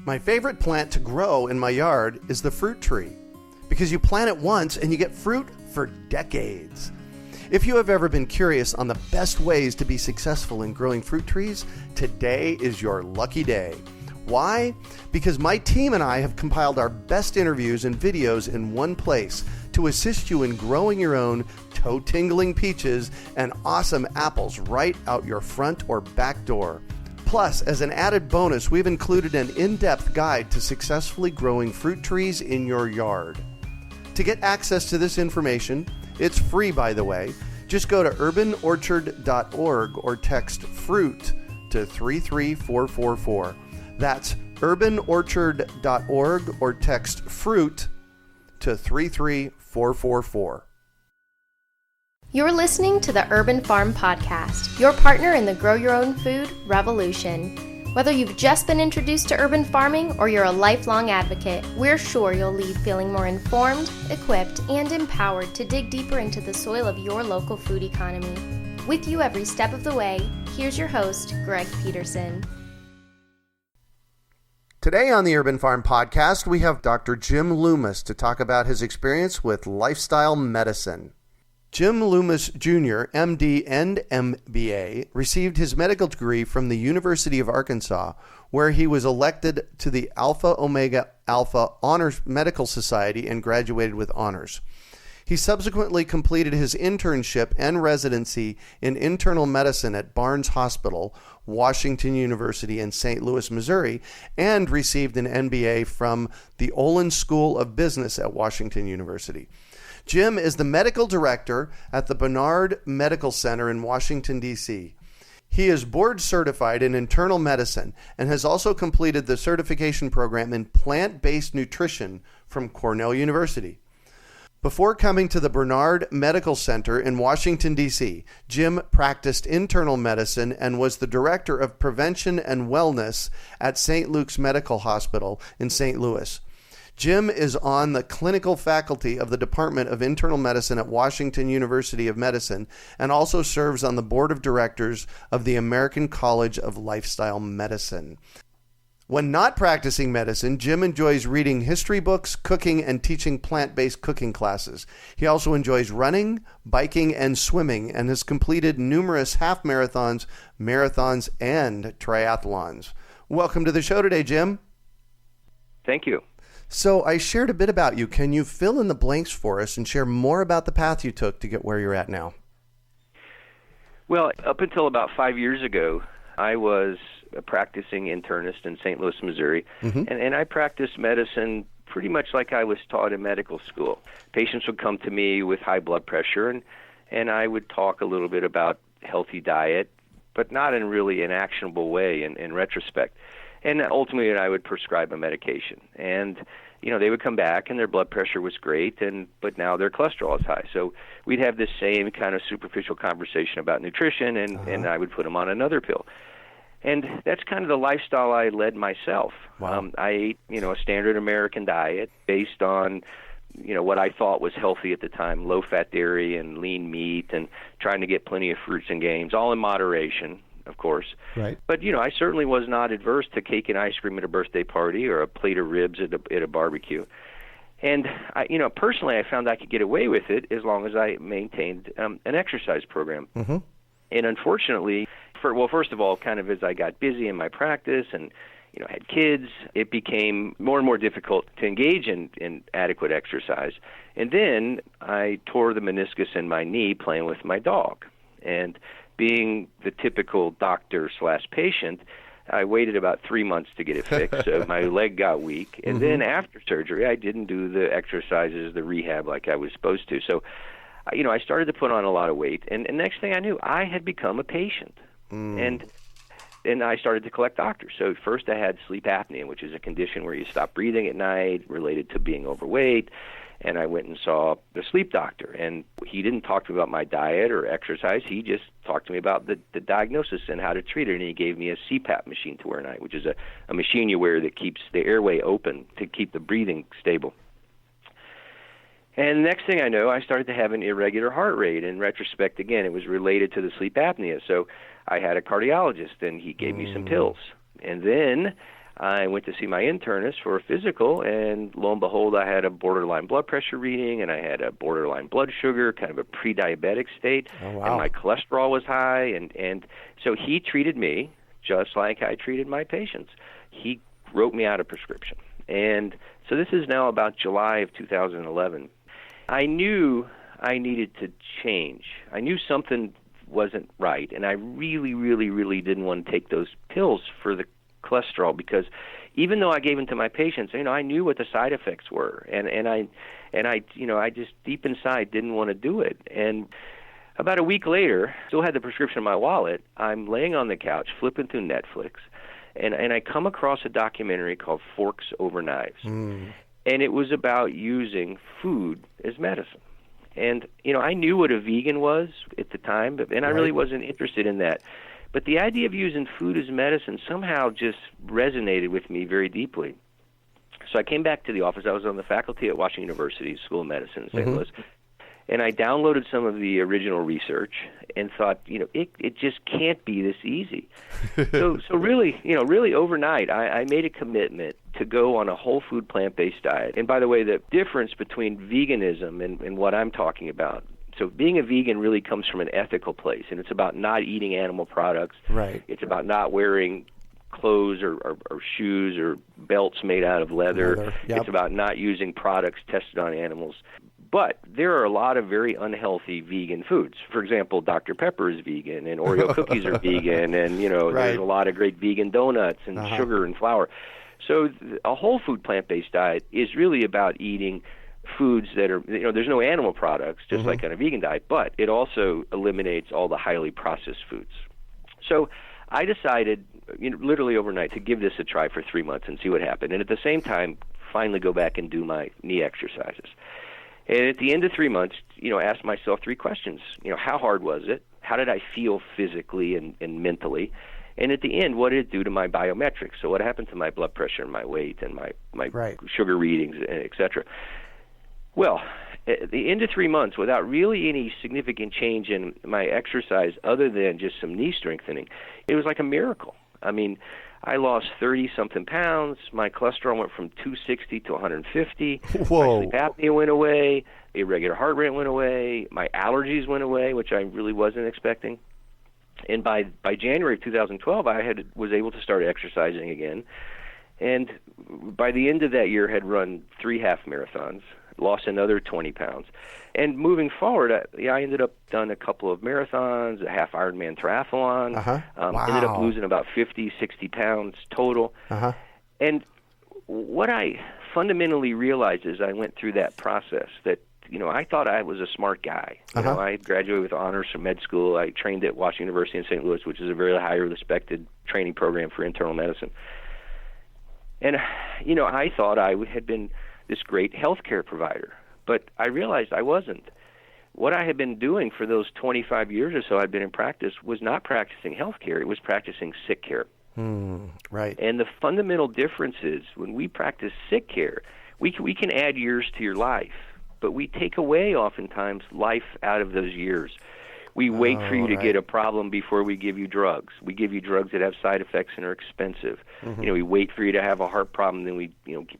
My favorite plant to grow in my yard is the fruit tree, because you plant it once and you get fruit for decades. If you have ever been curious on the best ways to be successful in growing fruit trees, today is your lucky day. Why? Because my team and I have compiled our best interviews and videos in one place to assist you in growing your own toe-tingling peaches and awesome apples right out your front or back door. Plus, as an added bonus, we've included an in-depth guide to successfully growing fruit trees in your yard. To get access to this information, it's free by the way, just go to urbanorchard.org or text FRUIT to 33444. That's urbanorchard.org or text FRUIT to 33444. You're listening to the Urban Farm Podcast, your partner in the Grow Your Own Food revolution. Whether you've just been introduced to urban farming or you're a lifelong advocate, we're sure you'll leave feeling more informed, equipped, and empowered to dig deeper into the soil of your local food economy. With you every step of the way, here's your host, Greg Peterson. Today on the Urban Farm Podcast, we have Dr. Jim Loomis to talk about his experience with lifestyle medicine. Jim Loomis Jr., M.D. and M.B.A., received his medical degree from the University of Arkansas, where he was elected to the Alpha Omega Alpha Honors Medical Society and graduated with honors. He subsequently completed his internship and residency in internal medicine at Barnes Hospital, Washington University in St. Louis, Missouri, and received an M.B.A. from the Olin School of Business at Washington University. Jim is the medical director at the Barnard Medical Center in Washington, D.C. He is board certified in internal medicine and has also completed the certification program in plant-based nutrition from Cornell University. Before coming to the Barnard Medical Center in Washington, D.C., Jim practiced internal medicine and was the director of prevention and wellness at St. Luke's Medical Hospital in St. Louis. Jim is on the clinical faculty of the Department of Internal Medicine at Washington University of Medicine and also serves on the board of directors of the American College of Lifestyle Medicine. When not practicing medicine, Jim enjoys reading history books, cooking, and teaching plant-based cooking classes. He also enjoys running, biking, and swimming, and has completed numerous half marathons, and triathlons. Welcome to the show today, Jim. Thank you. So I shared a bit about you. Can you fill in the blanks for us and share more about the path you took to get where you're at now? Well, up until about 5 years ago, I was a practicing internist in St. Louis, Missouri, and I practiced medicine pretty much like I was taught in medical school. Patients would come to me with high blood pressure, and I would talk a little bit about healthy diet, but not in really an actionable way in retrospect. And ultimately, I would prescribe a medication. And, they would come back and their blood pressure was great, but now their cholesterol is high. So we'd have this same kind of superficial conversation about nutrition, and I would put them on another pill. And that's kind of the lifestyle I led myself. Wow. I ate, a standard American diet based on, what I thought was healthy at the time, low-fat dairy and lean meat, and trying to get plenty of fruits and games, all in moderation, of course. Right. But, I certainly was not adverse to cake and ice cream at a birthday party or a plate of ribs at a barbecue. And, personally, I found I could get away with it as long as I maintained an exercise program. Mm-hmm. And unfortunately, first of all, kind of as I got busy in my practice and, had kids, it became more and more difficult to engage in adequate exercise. And then I tore the meniscus in my knee playing with my dog. And being the typical doctor/patient, I waited about 3 months to get it fixed, so my leg got weak. And then after surgery, I didn't do the exercises, the rehab like I was supposed to. So, I started to put on a lot of weight. And next thing I knew, I had become a patient. And I started to collect doctors. So first I had sleep apnea, which is a condition where you stop breathing at night related to being overweight. And I went and saw the sleep doctor. And he didn't talk to me about my diet or exercise. He just talked to me about the diagnosis and how to treat it. And he gave me a CPAP machine to wear at night, which is a machine you wear that keeps the airway open to keep the breathing stable. And the next thing I know, I started to have an irregular heart rate. In retrospect, again, it was related to the sleep apnea. So I had a cardiologist, and he gave me some pills. And then I went to see my internist for a physical, and lo and behold, I had a borderline blood pressure reading, and I had a borderline blood sugar, kind of a pre-diabetic state, and my cholesterol was high, and so he treated me just like I treated my patients. He wrote me out a prescription. And so this is now about July of 2011. I knew I needed to change. I knew something wasn't right, and I really, really, really didn't want to take those pills for the cholesterol, because even though I gave them to my patients, I knew what the side effects were, and I just deep inside didn't want to do it. And about a week later, still had the prescription in my wallet. I'm laying on the couch, flipping through Netflix, and I come across a documentary called Forks Over Knives, and it was about using food as medicine. And I knew what a vegan was at the time, and I really wasn't interested in that. But the idea of using food as medicine somehow just resonated with me very deeply. So I came back to the office. I was on the faculty at Washington University School of Medicine in St. Louis, and I downloaded some of the original research and thought, it just can't be this easy. so really overnight, I made a commitment to go on a whole food plant-based diet. And by the way, the difference between veganism and what I'm talking about, so being a vegan really comes from an ethical place, and it's about not eating animal products. Right. It's about not wearing clothes or shoes or belts made out of leather. Yep. It's about not using products tested on animals. But there are a lot of very unhealthy vegan foods. For example, Dr. Pepper is vegan, and Oreo cookies are vegan, and there's a lot of great vegan donuts and sugar and flour. So a whole food plant-based diet is really about eating foods that are, there's no animal products, just like on a vegan diet, but it also eliminates all the highly processed foods. So I decided, literally overnight, to give this a try for 3 months and see what happened. And at the same time, finally go back and do my knee exercises. And at the end of 3 months, asked myself 3 questions. How hard was it? How did I feel physically and mentally? And at the end, what did it do to my biometrics? So what happened to my blood pressure and my weight and my sugar readings, et cetera? Well, at the end of 3 months, without really any significant change in my exercise other than just some knee strengthening, it was like a miracle. I mean, I lost 30-something pounds. My cholesterol went from 260 to 150. Whoa. My sleep apnea went away. Irregular heart rate went away. My allergies went away, which I really wasn't expecting. And by January of 2012, I was able to start exercising again. And by the end of that year, had run 3 half marathons, lost another 20 pounds. And moving forward, I ended up done a couple of marathons, a half Ironman triathlon. Ended up losing about 50, 60 pounds total. And what I fundamentally realized as I went through that process that, I thought I was a smart guy. I graduated with honors from med school. I trained at Washington University in St. Louis, which is a very highly respected training program for internal medicine. And, I thought I had been this great healthcare provider, but I realized I wasn't. What I had been doing for those 25 years or so I'd been in practice was not practicing healthcare. It was practicing sick care. Right. And the fundamental difference is when we practice sick care, we can add years to your life, but we take away oftentimes life out of those years. We wait for you to get a problem before we give you drugs. We give you drugs that have side effects and are expensive. We wait for you to have a heart problem, then we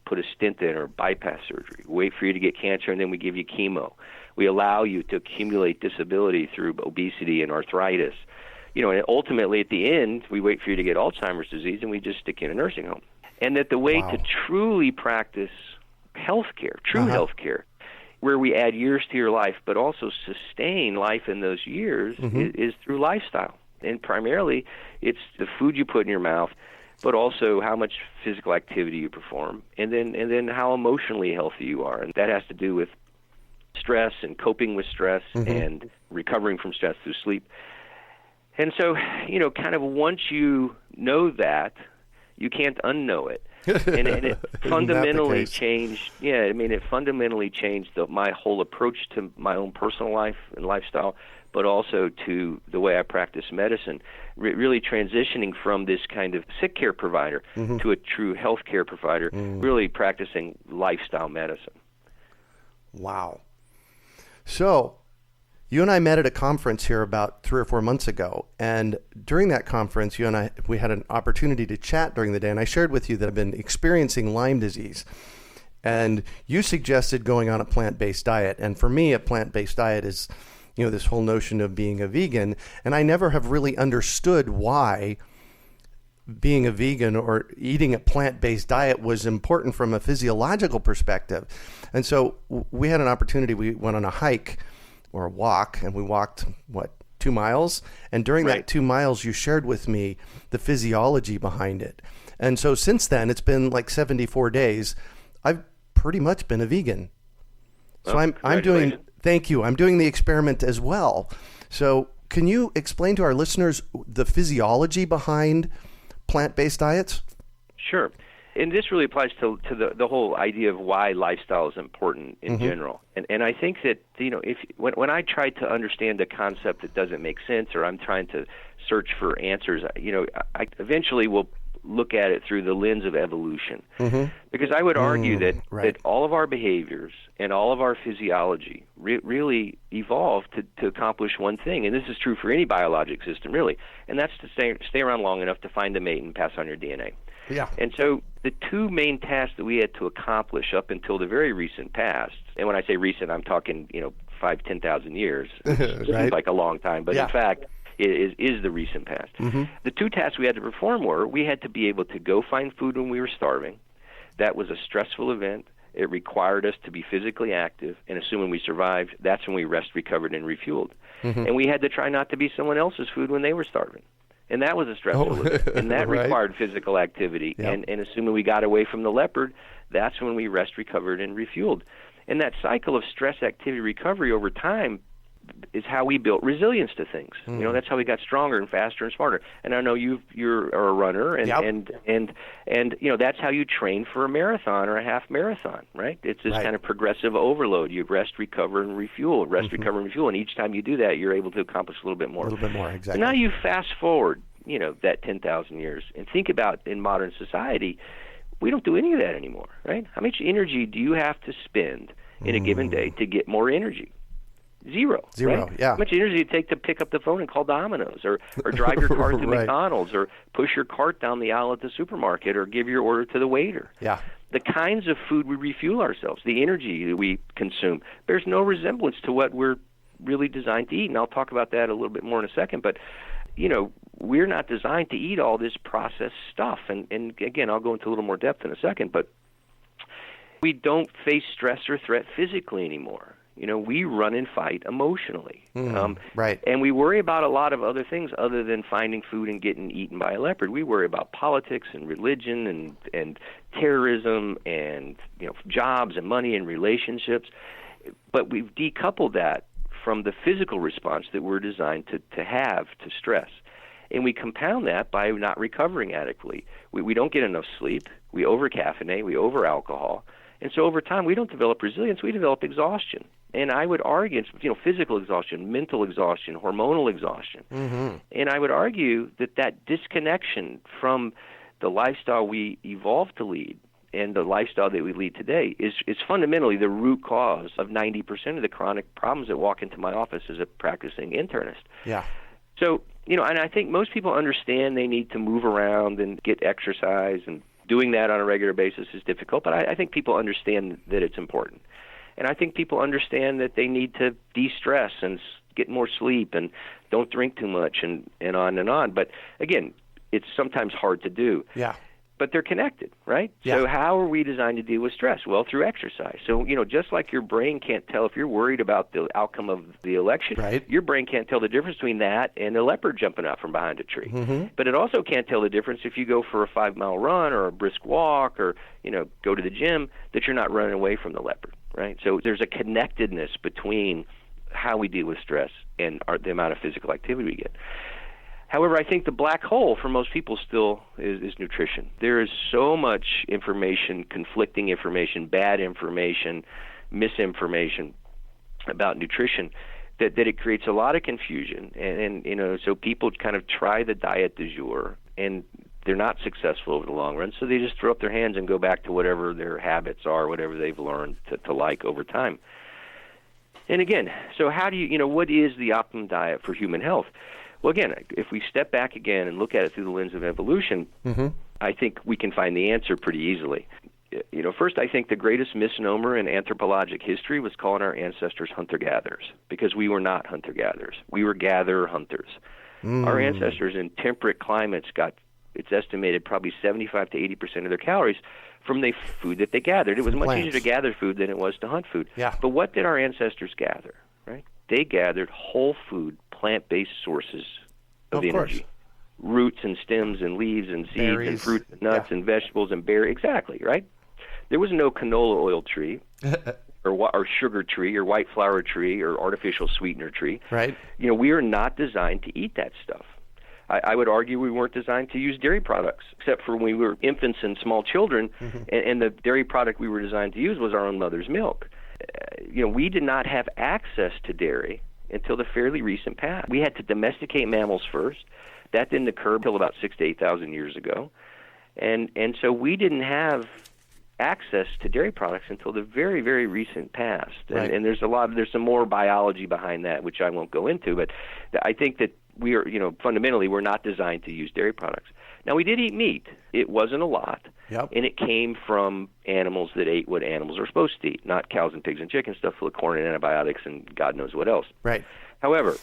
put a stent in or bypass surgery. We wait for you to get cancer, and then we give you chemo. We allow you to accumulate disability through obesity and arthritis. And ultimately at the end, we wait for you to get Alzheimer's disease, and we just stick you in a nursing home. And that the way to truly practice healthcare, true healthcare, where we add years to your life, but also sustain life in those years, is through lifestyle. And primarily, it's the food you put in your mouth, but also how much physical activity you perform, and then how emotionally healthy you are. And that has to do with stress and coping with stress and recovering from stress through sleep. And so, kind of once you know that, you can't unknow it. And it fundamentally changed. It fundamentally changed my whole approach to my own personal life and lifestyle, but also to the way I practice medicine. Really transitioning from this kind of sick care provider to a true health care provider. Really practicing lifestyle medicine. Wow. So, You and I met at a conference here about 3 or 4 months ago, and during that conference, we had an opportunity to chat during the day, and I shared with you that I've been experiencing Lyme disease, and you suggested going on a plant-based diet, and for me, a plant-based diet is, this whole notion of being a vegan, and I never have really understood why being a vegan or eating a plant-based diet was important from a physiological perspective. And so we had an opportunity, we went on a hike or a walk, and we walked, 2 miles? And during that 2 miles, you shared with me the physiology behind it. And so since then, it's been like 74 days. I've pretty much been a vegan. So I'm doing, thank you, I'm doing the experiment as well. So can you explain to our listeners the physiology behind plant-based diets? Sure. And this really applies to the whole idea of why lifestyle is important in general. And I think that, when I try to understand a concept that doesn't make sense, or I'm trying to search for answers, I eventually will look at it through the lens of evolution. Because I would argue that all of our behaviors and all of our physiology really evolved to accomplish one thing. And this is true for any biologic system, really. And that's to stay around long enough to find a mate and pass on your DNA. Yeah. And so the two main tasks that we had to accomplish up until the very recent past, and when I say recent, I'm talking, 5,000, 10,000 years. It seems like a long time, but in fact, it is the recent past. The two tasks we had to perform were, we had to be able to go find food when we were starving. That was a stressful event. It required us to be physically active, and assuming we survived, that's when we rest, recovered, and refueled. And we had to try not to be someone else's food when they were starving. And that was a stressful event, and that required physical activity. And assuming we got away from the leopard, that's when we rest, recovered, and refueled. And that cycle of stress, activity, recovery over time is how we built resilience to things. That's how we got stronger and faster and smarter. And I know you're a runner, and that's how you train for a marathon or a half marathon, right? It's this kind of progressive overload. You rest, recover, and refuel. Rest, recover, and refuel. And each time you do that, you're able to accomplish a little bit more. A little bit more, exactly. So now you fast forward, that 10,000 years, and think about in modern society, we don't do any of that anymore, right? How much energy do you have to spend in a given day to get more energy? Zero. Right? Yeah. How much energy does it take to pick up the phone and call Domino's, or drive your car to McDonald's, or push your cart down the aisle at the supermarket, or give your order to the waiter? Yeah. The kinds of food we refuel ourselves, the energy that we consume, bears no resemblance to what we're really designed to eat. And I'll talk about that a little bit more in a second. But, we're not designed to eat all this processed stuff. And again, I'll go into a little more depth in a second. But we don't face stress or threat physically anymore. We run and fight emotionally. And we worry about a lot of other things other than finding food and getting eaten by a leopard. We worry about politics and religion and terrorism and jobs and money and relationships. But we've decoupled that from the physical response that we're designed to have to stress. And we compound that by not recovering adequately. We don't get enough sleep. We over-caffeinate. We over-alcohol. And so over time, we don't develop resilience. We develop exhaustion. And I would argue, physical exhaustion, mental exhaustion, hormonal exhaustion. And I would argue that disconnection from the lifestyle we evolved to lead and the lifestyle that we lead today is fundamentally the root cause of 90% of the chronic problems that walk into my office as a practicing internist. Yeah. So, and I think most people understand they need to move around and get exercise, and doing that on a regular basis is difficult, but I think people understand that it's important. And I think people understand that they need to de-stress and get more sleep and don't drink too much and on and on. But again, it's sometimes hard to do. Yeah. But they're connected, right? Yeah. So how are we designed to deal with stress? Well, through exercise. So, just like your brain can't tell if you're worried about the outcome of the election, your brain can't tell the difference between that and a leopard jumping out from behind a tree. But it also can't tell the difference if you go for a 5-mile run or a brisk walk or, go to the gym, that you're not running away from the leopard, right? So there's a connectedness between how we deal with stress and the amount of physical activity we get. However, I think the black hole for most people still is nutrition. There is so much information, conflicting information, bad information, misinformation about nutrition that it creates a lot of confusion. And so people kind of try the diet du jour, and they're not successful over the long run, so they just throw up their hands and go back to whatever their habits are, whatever they've learned to like over time. And again, so how do you, what is the optimum diet for human health? Well, again, if we step back again and look at it through the lens of evolution, I think we can find the answer pretty easily. First, I think the greatest misnomer in anthropologic history was calling our ancestors hunter-gatherers, because we were not hunter-gatherers. We were gatherer-hunters. Our ancestors in temperate climates got, it's estimated, probably 75 to 80% of their calories from the food that they gathered. It was much easier to gather food than it was to hunt food. Yeah. But what did our ancestors gather, right? They gathered whole food, plant-based sources of energy. Roots and stems and leaves and seeds Berries. And fruits and nuts and vegetables and berries. Exactly, right? There was no canola oil tree or sugar tree or white flour tree or artificial sweetener tree. Right. We are not designed to eat that stuff. I would argue we weren't designed to use dairy products, except for when we were infants and small children, and the dairy product we were designed to use was our own mother's milk. We did not have access to dairy until the fairly recent past. We had to domesticate mammals first. That didn't occur until about 6,000 to 8,000 years ago. And so we didn't have access to dairy products until the very, very recent past. Right. And there's some more biology behind that, which I won't go into, but I think that we are, fundamentally, we're not designed to use dairy products. Now, we did eat meat. It wasn't a lot, and it came from animals that ate what animals are supposed to eat, not cows and pigs and chickens, stuff full of corn and antibiotics and God knows what else. Right. However,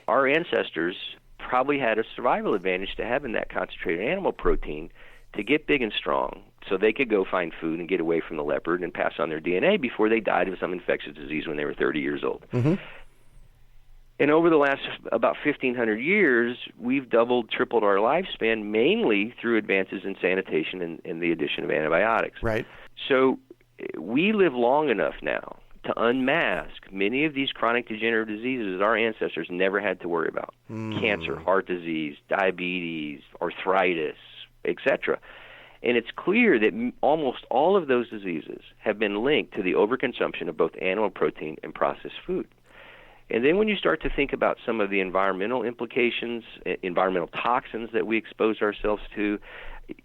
our ancestors probably had a survival advantage to having that concentrated animal protein to get big and strong so they could go find food and get away from the leopard and pass on their DNA before they died of some infectious disease when they were 30 years old. And over the last about 1,500 years, we've doubled, tripled our lifespan, mainly through advances in sanitation and the addition of antibiotics. Right. So we live long enough now to unmask many of these chronic degenerative diseases that our ancestors never had to worry about. Cancer, heart disease, diabetes, arthritis, etc. And it's clear that almost all of those diseases have been linked to the overconsumption of both animal protein and processed food. And then when you start to think about some of the environmental implications, environmental toxins that we expose ourselves to,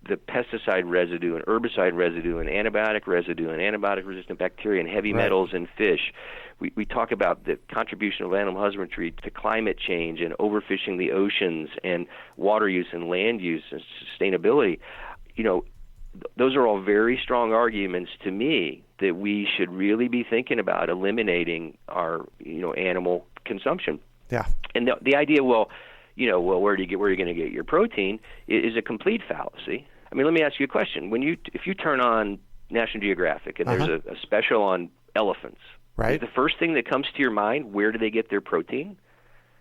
the pesticide residue and herbicide residue and antibiotic residue and antibiotic-resistant bacteria and heavy metals in fish, we talk about the contribution of animal husbandry to climate change and overfishing the oceans and water use and land use and sustainability. Those are all very strong arguments to me that we should really be thinking about eliminating our, animal consumption. Yeah. And the idea, where are you going to get your protein is a complete fallacy. I mean, let me ask you a question. If you turn on National Geographic and there's a special on elephants, right, is the first thing that comes to your mind, where do they get their protein?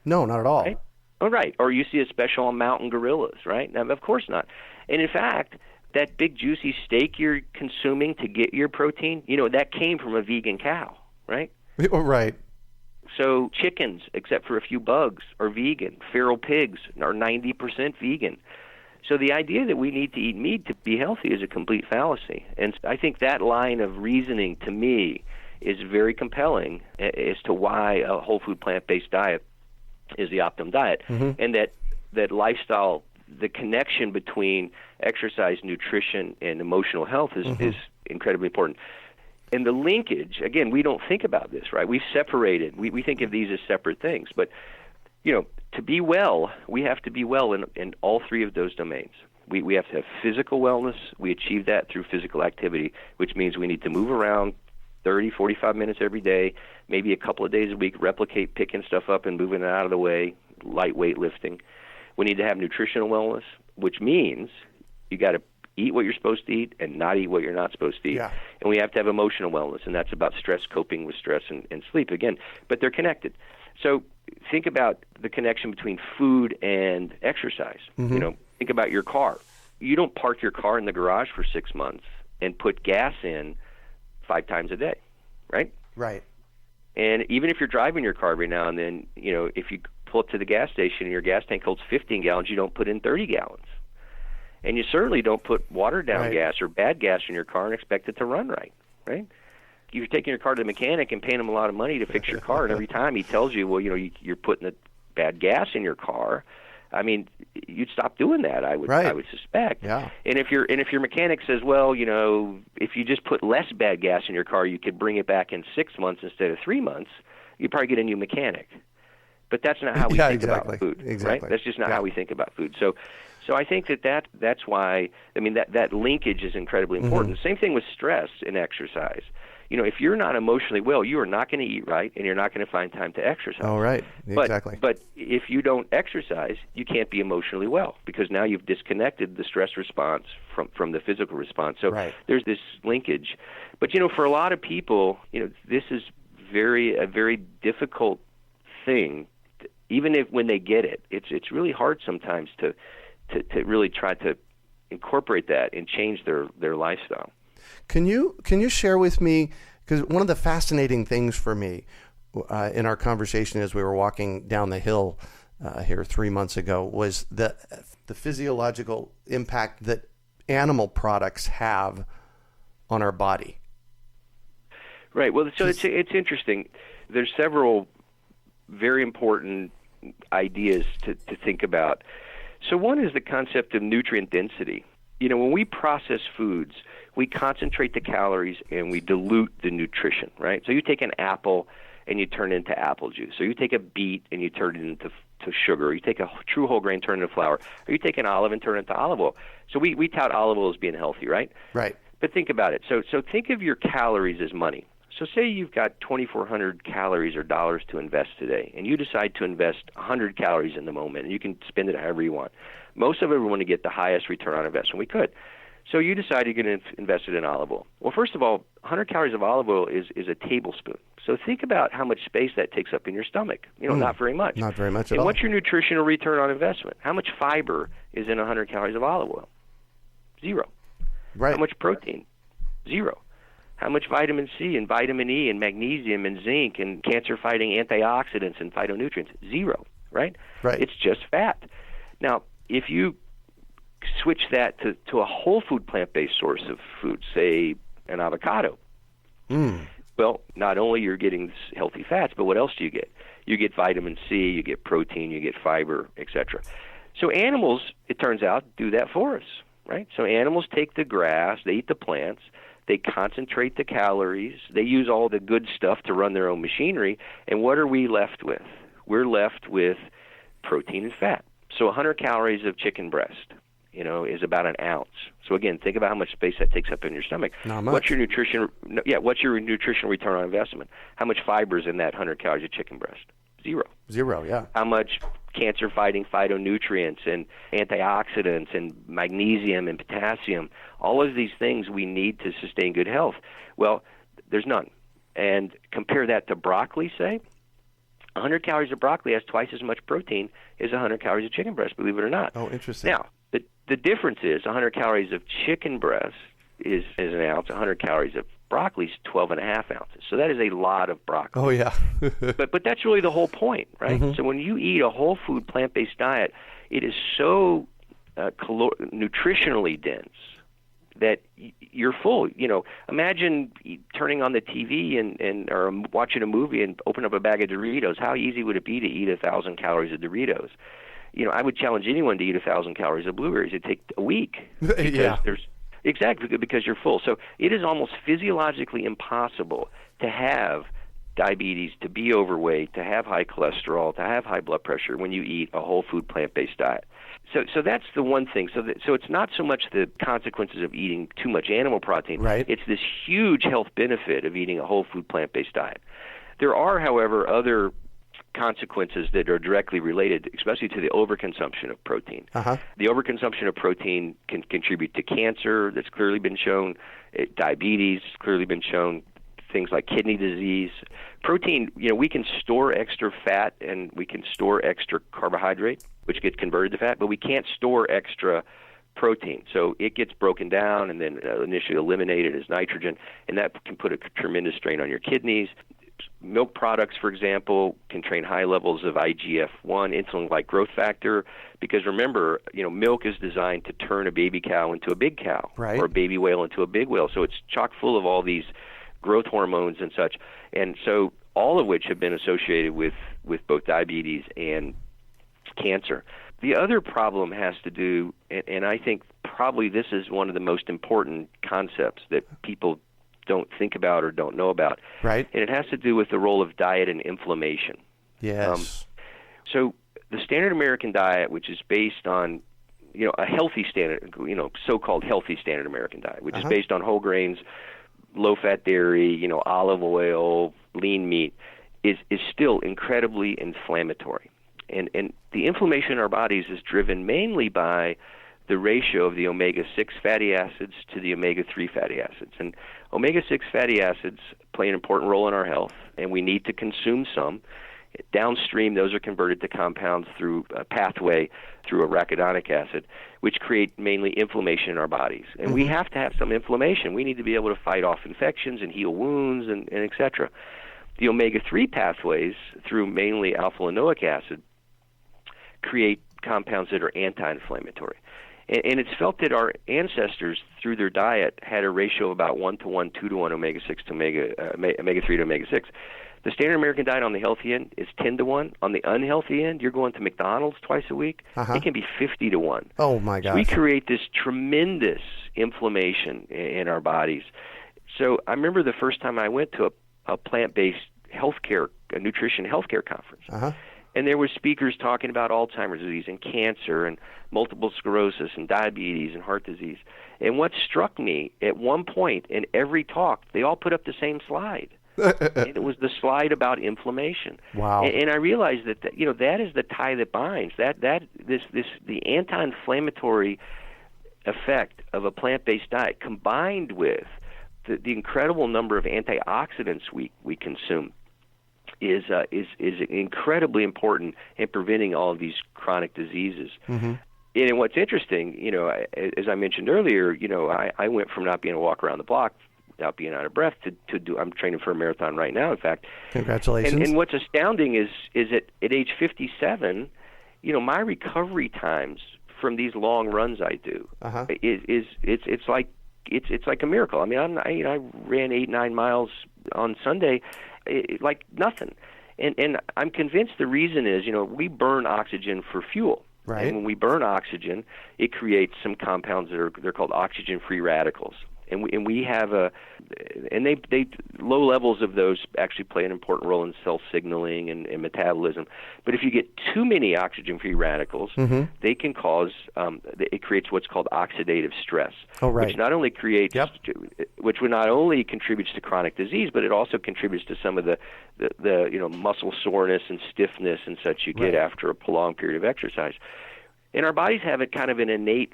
No, not at all. Right? Oh, right. Or you see a special on mountain gorillas, right? Now, of course not. And in fact, that big juicy steak you're consuming to get your protein, that came from a vegan cow, right? Right. So chickens, except for a few bugs, are vegan. Feral pigs are 90% vegan. So the idea that we need to eat meat to be healthy is a complete fallacy. And I think that line of reasoning, to me, is very compelling as to why a whole food plant-based diet is the optimum diet. And that lifestyle, the connection between exercise, nutrition, and emotional health is incredibly important. And the linkage, again, we don't think about this, right? We've separated. We think of these as separate things. But, to be well, we have to be well in all three of those domains. We have to have physical wellness. We achieve that through physical activity, which means we need to move around 30, 45 minutes every day, maybe a couple of days a week, replicate picking stuff up and moving it out of the way, lightweight lifting. We need to have nutritional wellness, which means you got to eat what you're supposed to eat and not eat what you're not supposed to eat. Yeah. And we have to have emotional wellness, and that's about stress, coping with stress, and sleep, again. But they're connected. So think about the connection between food and exercise. Think about your car. You don't park your car in the garage for 6 months and put gas in 5 times a day, right? Right. And even if you're driving your car every now and then, if you pull up to the gas station and your gas tank holds 15 gallons, you don't put in 30 gallons. And you certainly don't put watered-down gas or bad gas in your car and expect it to run right? If you're taking your car to the mechanic and paying him a lot of money to fix your car, and every time he tells you, you're putting the bad gas in your car, I mean, you'd stop doing that. I would suspect. Yeah. And if your mechanic says, well, if you just put less bad gas in your car, you could bring it back in 6 months instead of 3 months, you'd probably get a new mechanic. But that's not how we think about food, right? That's just not how we think about food. So I think that's why, I mean, that linkage is incredibly important. Same thing with stress and exercise. If you're not emotionally well, you are not going to eat right, and you're not going to find time to exercise. Oh, right. Exactly. But if you don't exercise, you can't be emotionally well, because now you've disconnected the stress response from the physical response. So there's this linkage. But, for a lot of people, this is a very difficult thing. Even when they get it, it's really hard sometimes to really try to incorporate that and change their lifestyle. Can you share with me, because one of the fascinating things for me in our conversation as we were walking down the hill here 3 months ago was the physiological impact that animal products have on our body. Right. Well, so it's interesting. There's several very important ideas to think about. So one is the concept of nutrient density. When we process foods, we concentrate the calories and we dilute the nutrition, right? So you take an apple and you turn it into apple juice. So you take a beet and you turn it into sugar. Or you take a true whole grain, turn it into flour. Or you take an olive and turn it into olive oil. So we tout olive oil as being healthy, right? Right. But think about it. So think of your calories as money. So say you've got 2,400 calories or dollars to invest today, and you decide to invest 100 calories in the moment, and you can spend it however you want. Most of it, we want to get the highest return on investment we could. So you decide you're going to invest it in olive oil. Well, first of all, 100 calories of olive oil is a tablespoon. So think about how much space that takes up in your stomach. Not very much. Not very much at all. And what's your nutritional return on investment? How much fiber is in 100 calories of olive oil? 0. Right. How much protein? 0. How much vitamin C and vitamin E and magnesium and zinc and cancer-fighting antioxidants and phytonutrients? 0, right? Right. It's just fat. Now, if you switch that to a whole food plant-based source of food, say an avocado, well, not only you're getting healthy fats, but what else do you get? You get vitamin C, you get protein, you get fiber, etc. So animals, it turns out, do that for us, right? So animals take the grass, they eat the plants, they concentrate the calories, they use all the good stuff to run their own machinery, and what are we left with? We're left with protein and fat. So 100 calories of chicken breast, is about an ounce. So again, think about how much space that takes up in your stomach. Not much. What's your nutrition return on investment? How much fiber is in that 100 calories of chicken breast? 0. 0, yeah. How much cancer-fighting phytonutrients and antioxidants and magnesium and potassium, all of these things we need to sustain good health. Well, there's none. And compare that to broccoli, say. 100 calories of broccoli has twice as much protein as 100 calories of chicken breast, believe it or not. Oh, interesting. Now, the difference is 100 calories of chicken breast is an ounce, 100 calories of broccoli is 12.5 ounces. So that is a lot of broccoli. Oh, yeah. but that's really the whole point, right? So when you eat a whole food plant-based diet, it is so nutritionally dense that you're full. Imagine turning on the TV and or watching a movie and open up a bag of Doritos. How easy would it be to eat 1,000 calories of Doritos? I would challenge anyone to eat 1,000 calories of blueberries. It'd take a week. Yeah. Exactly, because you're full. So it is almost physiologically impossible to have diabetes, to be overweight, to have high cholesterol, to have high blood pressure when you eat a whole food plant-based diet. So that's the one thing. So it's not so much the consequences of eating too much animal protein. Right. It's this huge health benefit of eating a whole food plant-based diet. There are, however, other consequences that are directly related, especially to the overconsumption of protein. The overconsumption of protein can contribute to cancer, that's clearly been shown, diabetes, clearly been shown, things like kidney disease. Protein, we can store extra fat and we can store extra carbohydrate, which gets converted to fat, but we can't store extra protein. So it gets broken down and then initially eliminated as nitrogen, and that can put a tremendous strain on your kidneys. Milk products, for example, contain high levels of IGF-1, insulin-like growth factor, because remember, milk is designed to turn a baby cow into a big cow, right, or a baby whale into a big whale. So it's chock full of all these growth hormones and such. And so all of which have been associated with both diabetes and cancer. The other problem has to do, and I think probably this is one of the most important concepts that people don't think about or don't know about. Right. And it has to do with the role of diet and inflammation. Yes. So the standard American diet, which is based on, a healthy standard, so-called healthy standard American diet, which is based on whole grains, low-fat dairy, olive oil, lean meat, is still incredibly inflammatory. And the inflammation in our bodies is driven mainly by the ratio of the omega-6 fatty acids to the omega-3 fatty acids. And omega-6 fatty acids play an important role in our health, and we need to consume some. Downstream, those are converted to compounds through a pathway through arachidonic acid, which create mainly inflammation in our bodies. And we have to have some inflammation. We need to be able to fight off infections and heal wounds and et cetera. The omega-3 pathways, through mainly alpha-linoleic acid, create compounds that are anti-inflammatory. And it's felt that our ancestors, through their diet, had a ratio of about 1-to-1, 2-to-1 omega-6 to omega-3 to omega-6. The standard American diet on the healthy end is 10-to-1. On the unhealthy end, you're going to McDonald's twice a week. It can be 50-to-1. Oh, my gosh. So we create this tremendous inflammation in our bodies. So I remember the first time I went to a plant-based healthcare, a nutrition healthcare conference. And there were speakers talking about Alzheimer's disease and cancer and multiple sclerosis and diabetes and heart disease. And what struck me, at one point in every talk, they all put up the same slide. And it was the slide about inflammation. Wow. And I realized that that is the tie that binds. The anti-inflammatory effect of a plant-based diet combined with the incredible number of antioxidants we consume is incredibly important in preventing all of these chronic diseases. And what's interesting, as I mentioned earlier, I went from not being able to walk around the block, not being out of breath, to do. I'm training for a marathon right now, in fact. Congratulations. And what's astounding is at age 57, my recovery times from these long runs I do it's like a miracle. I mean, I ran 8-9 miles on Sunday, like nothing. And I'm convinced the reason is, we burn oxygen for fuel. Right. And when we burn oxygen, it creates some compounds they're called oxygen-free radicals. And we have they low levels of those actually play an important role in cell signaling and metabolism. But if you get too many oxygen-free radicals, they can cause it creates what's called oxidative stress, which not only creates which not only contributes to chronic disease, but it also contributes to some of the muscle soreness and stiffness and such you get after a prolonged period of exercise. And our bodies have a kind of an innate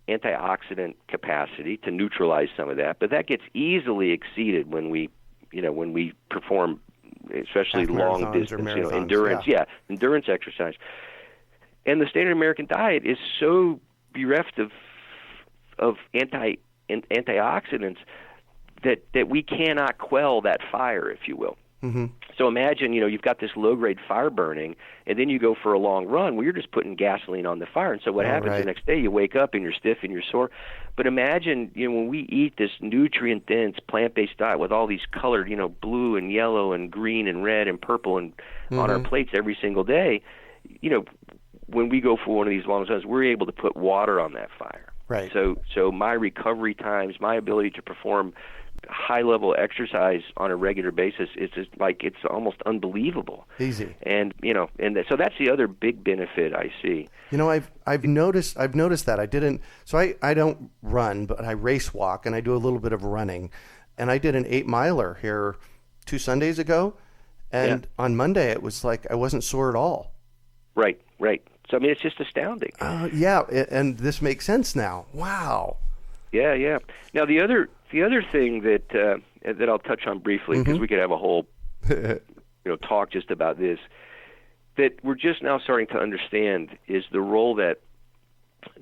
antioxidant capacity to neutralize some of that, but that gets easily exceeded when we perform, especially long distance, endurance, endurance exercise. And the standard American diet is so bereft of antioxidants that we cannot quell that fire, if you will. So imagine, you've got this low-grade fire burning, and then you go for a long run where you're just putting gasoline on the fire. And so what happens the next day, you wake up and you're stiff and you're sore. But imagine, when we eat this nutrient-dense plant-based diet with all these colored, blue and yellow and green and red and purple and on our plates every single day, when we go for one of these long runs, we're able to put water on that fire. Right. So my recovery times, my ability to perform high-level exercise on a regular basis it's almost unbelievable. Easy. And so that's the other big benefit I see. I've noticed that I don't run, but I race walk and I do a little bit of running, and I did an 8-miler here 2 Sundays ago, and on Monday it was like I wasn't sore at all. Right. So I mean, it's just astounding. And this makes sense now. Wow. Yeah. Now the other thing that I'll touch on briefly, because we could have a whole talk just about this, that we're just now starting to understand is the role that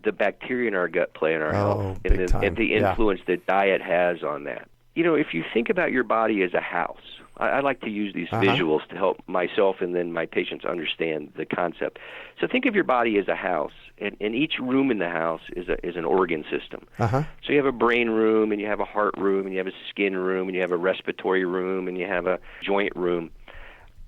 the bacteria in our gut play in our health, and the influence that diet has on that. If you think about your body as a house, I like to use these visuals to help myself and then my patients understand the concept. So think of your body as a house, and each room in the house is an organ system. So you have a brain room, and you have a heart room, and you have a skin room, and you have a respiratory room, and you have a joint room.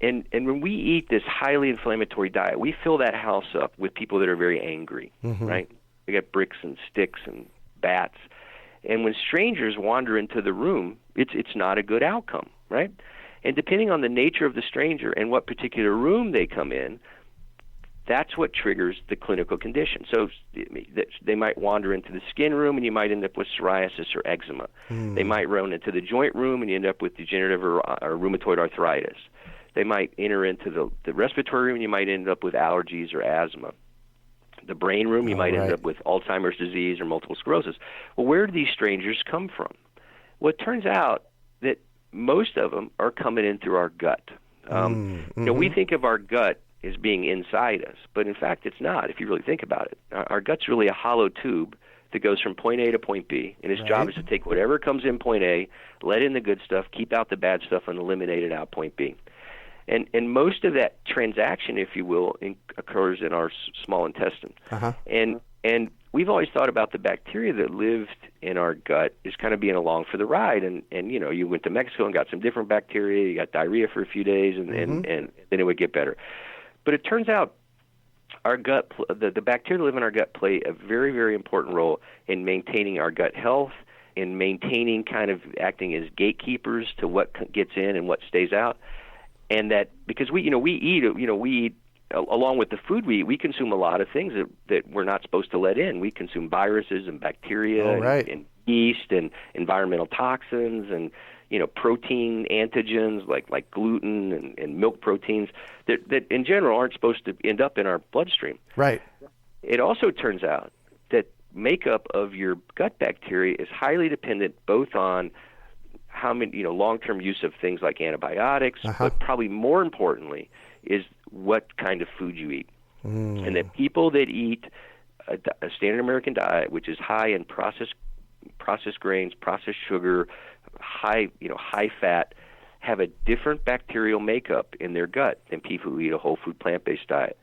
And when we eat this highly inflammatory diet, we fill that house up with people that are very angry, right? We got bricks and sticks and bats. And when strangers wander into the room, it's not a good outcome, right? And depending on the nature of the stranger and what particular room they come in, that's what triggers the clinical condition. So they might wander into the skin room and you might end up with psoriasis or eczema. They might run into the joint room and you end up with degenerative or rheumatoid arthritis. They might enter into the respiratory room and you might end up with allergies or asthma. The brain room, you might end up with Alzheimer's disease or multiple sclerosis. Well, where do these strangers come from? Well, it turns out that most of them are coming in through our gut. You know, we think of our gut as being inside us, but in fact it's not, if you really think about it. Our gut's really a hollow tube that goes from point A to point B, and its job is to take whatever comes in point A, let in the good stuff, keep out the bad stuff, and eliminate it out point B. And most of that transaction, if you will, occurs in our small intestine. And we've always thought about the bacteria that lived in our gut as kind of being along for the ride. And you know, you went to Mexico and got some different bacteria, you got diarrhea for a few days, and then it would get better. But it turns out our gut, the bacteria that live in our gut play a very, very important role in maintaining our gut health, in maintaining kind of acting as gatekeepers to what gets in and what stays out. And that because we eat along with the food we eat, we consume a lot of things that we're not supposed to let in. We consume viruses and bacteria and yeast and environmental toxins and protein antigens like gluten and milk proteins that in general aren't supposed to end up in our bloodstream. Right. It also turns out that makeup of your gut bacteria is highly dependent both on how many, long-term use of things like antibiotics, but probably more importantly is what kind of food you eat. And that people that eat a standard American diet, which is high in processed grains, processed sugar, high fat, have a different bacterial makeup in their gut than people who eat a whole food plant-based diet.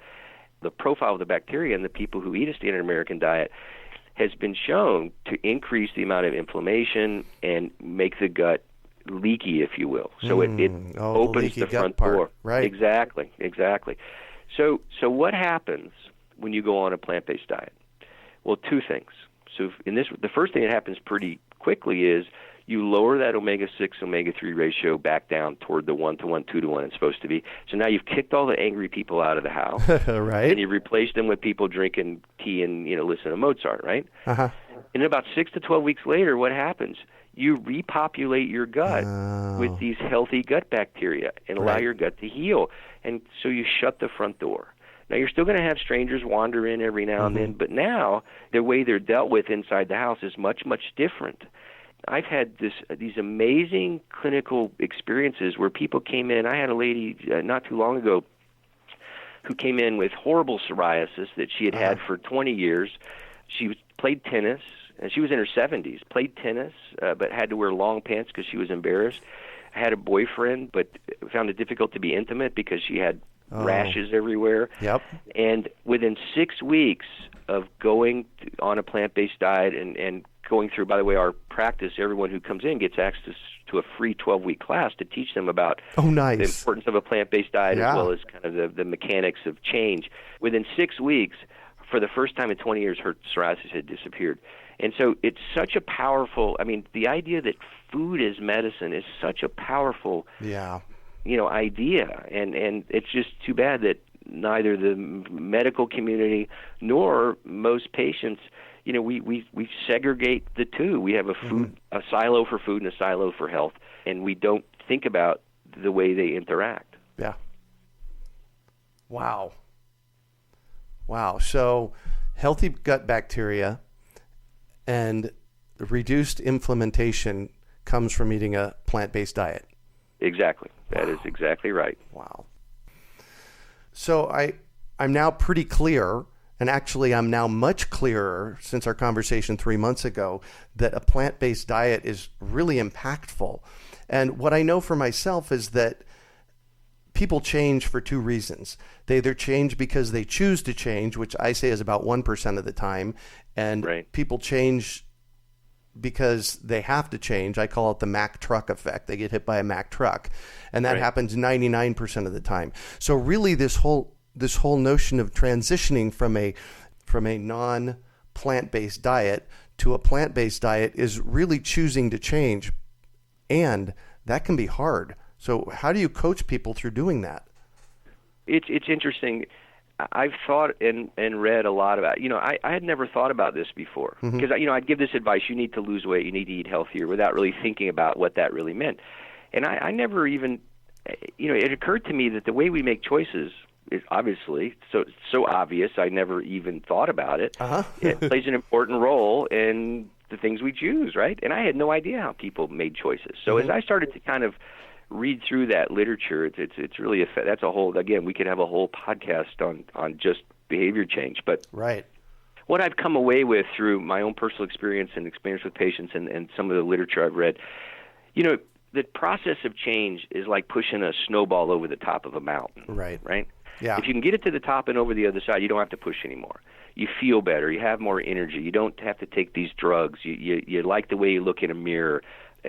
The profile of the bacteria in the people who eat a standard American diet has been shown to increase the amount of inflammation and make the gut leaky, if you will. So it opens the front door. Right. Exactly. So what happens when you go on a plant-based diet? Well, two things. So the first thing that happens pretty quickly is you lower that omega-6, omega-3 ratio back down toward the 1-to-1, 2-to-1 it's supposed to be. So now you've kicked all the angry people out of the house. Right. And you replaced them with people drinking tea and, listening to Mozart, right? And about 6 to 12 weeks later, what happens? You repopulate your gut with these healthy gut bacteria and allow your gut to heal. And so you shut the front door. Now, you're still going to have strangers wander in every now and then, but now the way they're dealt with inside the house is much, much different. I've had these amazing clinical experiences where people came in. I had a lady not too long ago who came in with horrible psoriasis that she had had for 20 years. She played tennis, and she was in her 70s, played tennis, but had to wear long pants because she was embarrassed. Had a boyfriend, but found it difficult to be intimate because she had rashes everywhere. Yep. And within 6 weeks of going on a plant-based diet and going through, by the way, our practice, everyone who comes in gets access to a free 12-week class to teach them about the importance of a plant-based diet as well as kind of the mechanics of change. Within 6 weeks, for the first time in 20 years, her psoriasis had disappeared. And so it's such a powerful, the idea that food is medicine is such a powerful idea. And it's just too bad that neither the medical community nor most patients, we segregate the two. We have a silo for food and a silo for health, and we don't think about the way they interact. Yeah. Wow. So healthy gut bacteria and reduced inflammation comes from eating a plant-based diet. Exactly. That is exactly right. Wow. So I'm now pretty clear, and actually I'm now much clearer since our conversation 3 months ago, that a plant-based diet is really impactful. And what I know for myself is that people change for two reasons. They either change because they choose to change, which I say is about 1% of the time, and people change because they have to change. I call it the Mack truck effect. They get hit by a Mack truck, and that happens 99% of the time. So really, this whole notion of transitioning from a non-plant-based diet to a plant-based diet is really choosing to change, and that can be hard. So how do you coach people through doing that? It's interesting. I've thought and read a lot about, I had never thought about this before, because, I'd give this advice: you need to lose weight, you need to eat healthier, without really thinking about what that really meant. And I never even, it occurred to me that the way we make choices is obviously so obvious, I never even thought about it. It plays an important role in the things we choose, right? And I had no idea how people made choices. So as I started to kind of read through that literature, it's really that's a whole, again, we could have a whole podcast on just behavior change. But what I've come away with through my own personal experience and experience with patients and some of the literature I've read, the process of change is like pushing a snowball over the top of a mountain. Right? Yeah. If you can get it to the top and over the other side, you don't have to push anymore. You feel better. You have more energy. You don't have to take these drugs. You like the way you look in a mirror.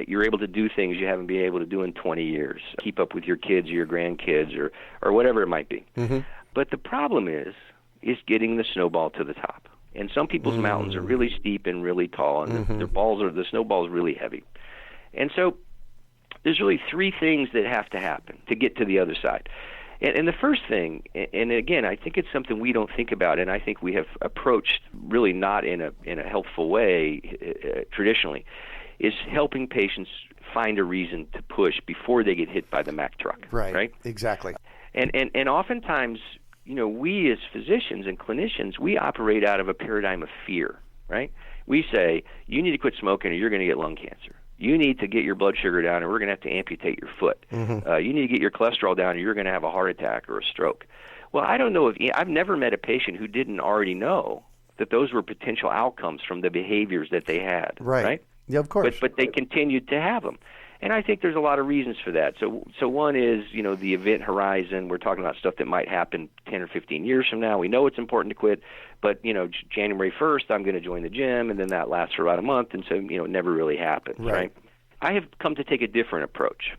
You're able to do things you haven't been able to do in 20 years. Keep up with your kids or your grandkids or whatever it might be. But the problem is getting the snowball to the top. And some people's mountains are really steep and really tall, and the snowball is really heavy. And so there's really three things that have to happen to get to the other side. And the first thing, and again, I think it's something we don't think about, and I think we have approached really not in a helpful way traditionally, is helping patients find a reason to push before they get hit by the Mack truck. Right? Exactly. And oftentimes, we as physicians and clinicians, we operate out of a paradigm of fear, right? We say, you need to quit smoking or you're going to get lung cancer. You need to get your blood sugar down, or we're going to have to amputate your foot. You need to get your cholesterol down, or you're going to have a heart attack or a stroke. Well, I don't know I've never met a patient who didn't already know that those were potential outcomes from the behaviors that they had. Right? Yeah, of course. But they continued to have them. And I think there's a lot of reasons for that. So one is, the event horizon. We're talking about stuff that might happen 10 or 15 years from now. We know it's important to quit, but, January 1st, I'm going to join the gym, and then that lasts for about a month, and so, it never really happens, right? I have come to take a different approach.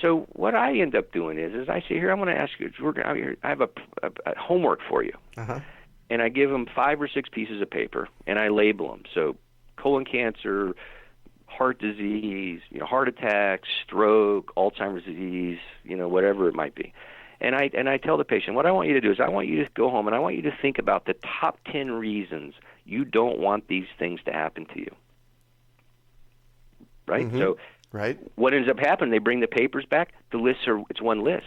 So what I end up doing is I say, here, I'm going to ask you, I have a homework for you. And I give them 5 or 6 pieces of paper, and I label them. So colon cancer, heart disease, heart attack, stroke, Alzheimer's disease, whatever it might be. And I tell the patient, what I want you to do is I want you to go home and I want you to think about the top 10 reasons you don't want these things to happen to you. Right? So what ends up happening, they bring the papers back, it's one list.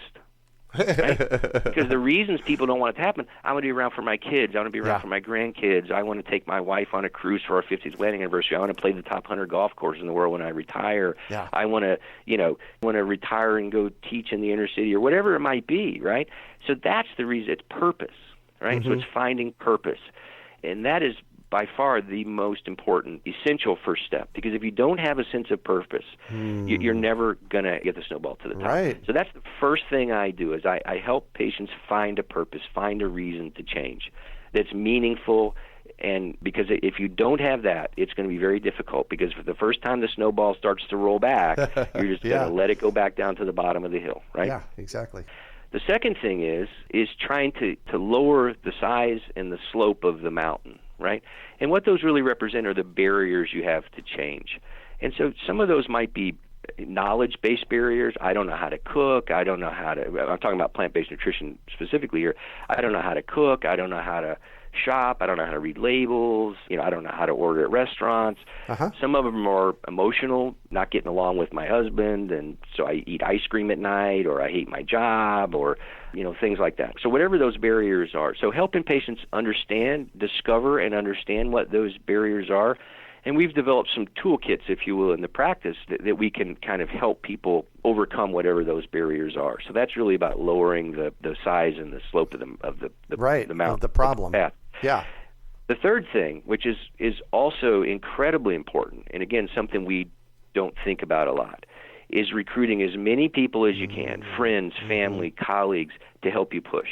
Right? Because the reasons people don't want it to happen, I want to be around for my kids, I want to be around for my grandkids, I want to take my wife on a cruise for our 50th wedding anniversary, I want to play the top 100 golf courses in the world when I retire, I want to retire and go teach in the inner city or whatever it might be, right? So that's the reason. It's purpose, right? So it's finding purpose, and that is by far the most important, essential first step. Because if you don't have a sense of purpose, you're never going to get the snowball to the top. So that's the first thing I do is I help patients find a purpose, find a reason to change that's meaningful. And because if you don't have that, it's going to be very difficult, because for the first time the snowball starts to roll back, you're just going to let it go back down to the bottom of the hill, right? Yeah, exactly. The second thing is trying to lower the size and the slope of the mountain, right? And what those really represent are the barriers you have to change. And so some of those might be knowledge-based barriers. I don't know how to cook. I'm talking about plant-based nutrition specifically here. I don't know how to cook. I don't know how to shop. I don't know how to read labels. I don't know how to order at restaurants. Some of them are emotional, not getting along with my husband, and so I eat ice cream at night, or I hate my job, or things like that. So whatever those barriers are. So helping patients discover and understand what those barriers are. And we've developed some toolkits, if you will, in the practice that we can kind of help people overcome whatever those barriers are. So that's really about lowering the size and the slope of the mountain, of the problem. Yeah. The third thing, which is also incredibly important, and again something we don't think about a lot, is recruiting as many people as you can, friends, family, colleagues, to help you push,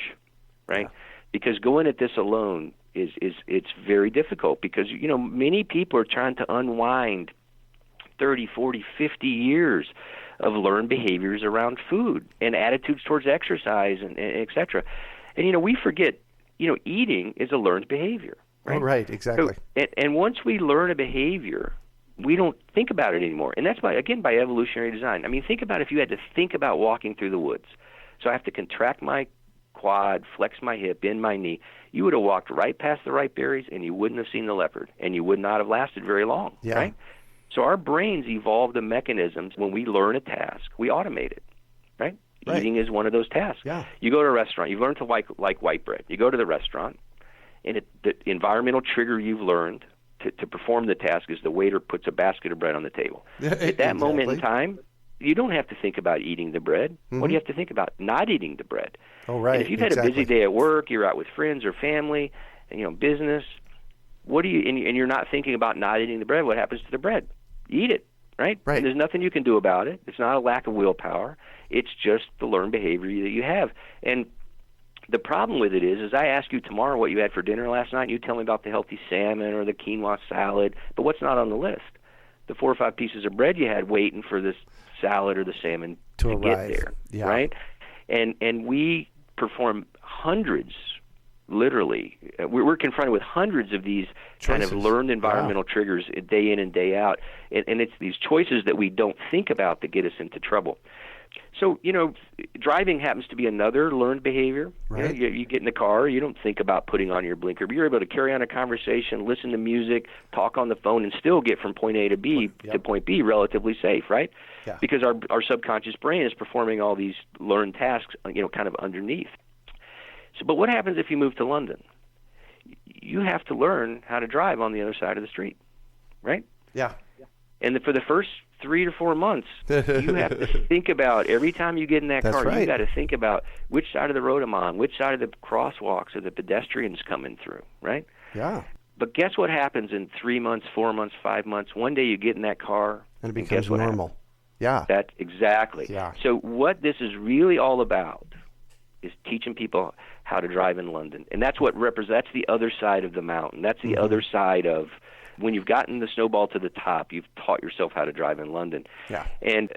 right? Yeah. Because going at this alone it's very difficult, because many people are trying to unwind 30, 40, 50 years of learned behaviors around food and attitudes towards exercise and et cetera. And, we forget, eating is a learned behavior. Right? Oh, right, exactly. So, and once we learn a behavior, we don't think about it anymore. And that's by evolutionary design. I mean, think about if you had to think about walking through the woods. So I have to contract my quad, flex my hip, bend my knee. You would have walked right past the ripe berries, and you wouldn't have seen the leopard, and you would not have lasted very long, right? So our brains evolve the mechanisms. When we learn a task, we automate it, right? Eating is one of those tasks. Yeah. You go to a restaurant. You've learned to like white bread. You go to the restaurant, and the environmental trigger you've learned to perform the task is the waiter puts a basket of bread on the table. At that moment in time, you don't have to think about eating the bread. What do you have to think about? Not eating the bread. Oh, right. And if you've had a busy day at work, you're out with friends or family, and, business, and you're not thinking about not eating the bread, what happens to the bread? You eat it, right? And there's nothing you can do about it. It's not a lack of willpower. It's just the learned behavior that you have. And the problem with it is I ask you tomorrow what you had for dinner last night, and you tell me about the healthy salmon or the quinoa salad, but what's not on the list? The 4 or 5 pieces of bread you had waiting for this salad or the salmon to get there, right? And we perform hundreds, literally. We're confronted with hundreds of these kind of learned environmental triggers day in and day out, and it's these choices that we don't think about that get us into trouble. So, driving happens to be another learned behavior. Right. You get in the car, you don't think about putting on your blinker, but you're able to carry on a conversation, listen to music, talk on the phone, and still get from point A to B to point B relatively safe, right? Yeah. Because our subconscious brain is performing all these learned tasks, kind of underneath. So, but what happens if you move to London? You have to learn how to drive on the other side of the street, right? Yeah. And for the first 3 to 4 months, you have to think about every time you get in that car, you got to think about which side of the road I'm on, which side of the crosswalks are the pedestrians coming through, right? Yeah. But guess what happens in 3 months, 4 months, 5 months? One day you get in that car, and it becomes normal. Yeah. That's exactly. Yeah. So what this is really all about is teaching people how to drive in London, and that's what that's the other side of the mountain. That's the other side of when you've gotten the snowball to the top, you've taught yourself how to drive in London. Yeah. And,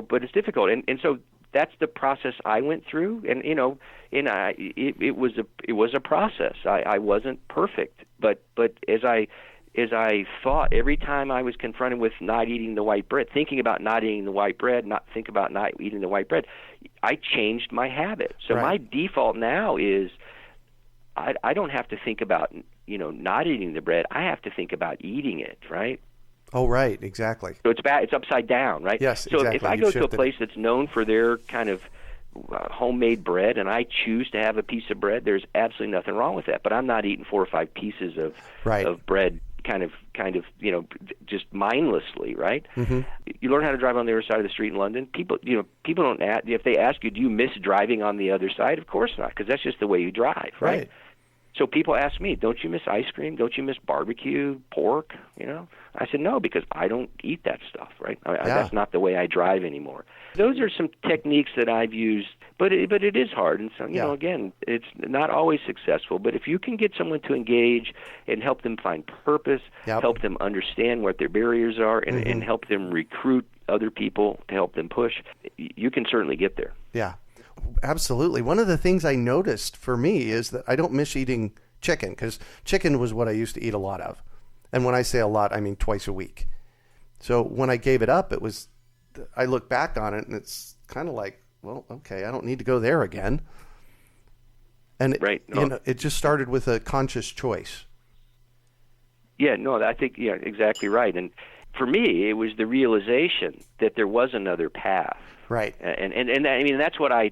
but it's difficult. And so that's the process I went through. And, it was a process. I wasn't perfect. But as I thought, every time I was confronted with not eating the white bread, thinking about not eating the white bread, not eating the white bread, I changed my habit. So my default now is I don't have to think about not eating the bread. I have to think about eating it, right? Oh, right, exactly. So it's upside down, right? Yes, so exactly. If I go to a place that's known for their kind of homemade bread, and I choose to have a piece of bread, there's absolutely nothing wrong with that. But I'm not eating 4 or 5 pieces of bread, kind of, just mindlessly, right? Mm-hmm. You learn how to drive on the other side of the street in London. People don't ask, if they ask you, do you miss driving on the other side? Of course not, because that's just the way you drive, right? So people ask me, don't you miss ice cream? Don't you miss barbecue, pork? I said, no, because I don't eat that stuff, right? That's not the way I drive anymore. Those are some techniques that I've used, but it is hard. And so, again, it's not always successful. But if you can get someone to engage and help them find purpose, help them understand what their barriers are, and help them recruit other people to help them push, you can certainly get there. Yeah. Absolutely. One of the things I noticed for me is that I don't miss eating chicken, because chicken was what I used to eat a lot of. And when I say a lot, I mean twice a week. So when I gave it up, I look back on it and it's kind of like, well, okay, I don't need to go there again. And it just started with a conscious choice. Yeah, no, I think, exactly right. And for me, it was the realization that there was another path. Right. And I mean, that's what I